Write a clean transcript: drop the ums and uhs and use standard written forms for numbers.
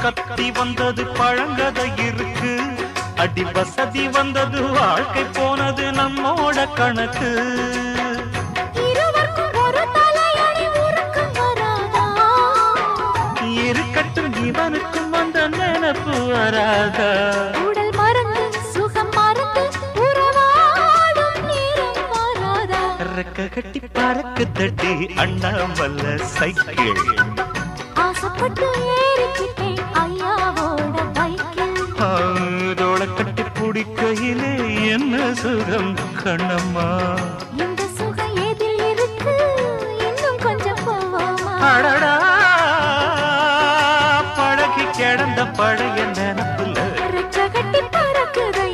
கத்தி வந்தது பழங்கதை இருக்கு, அடி வசதி வந்தது வாழ்க்கை போனது நம்மோட கணக்கு. இருக்கட்டும் இவனுக்கும் அந்த நினைப்பு வராதா? உடல் மறந்து சுகம் மறந்து உறவாடும் நேரம் வராதா? ரெக்க கட்டி பறக்கு தட்டி அண்ணாமல்ல சைக்கிள் ஆசைப்பட்டு ஏறிக்கிட்டேன் ஐயாவோட பைக்கில். தோள கட்டி பிடிக்கையிலே என்ன சுகம் கண்ணம்மா.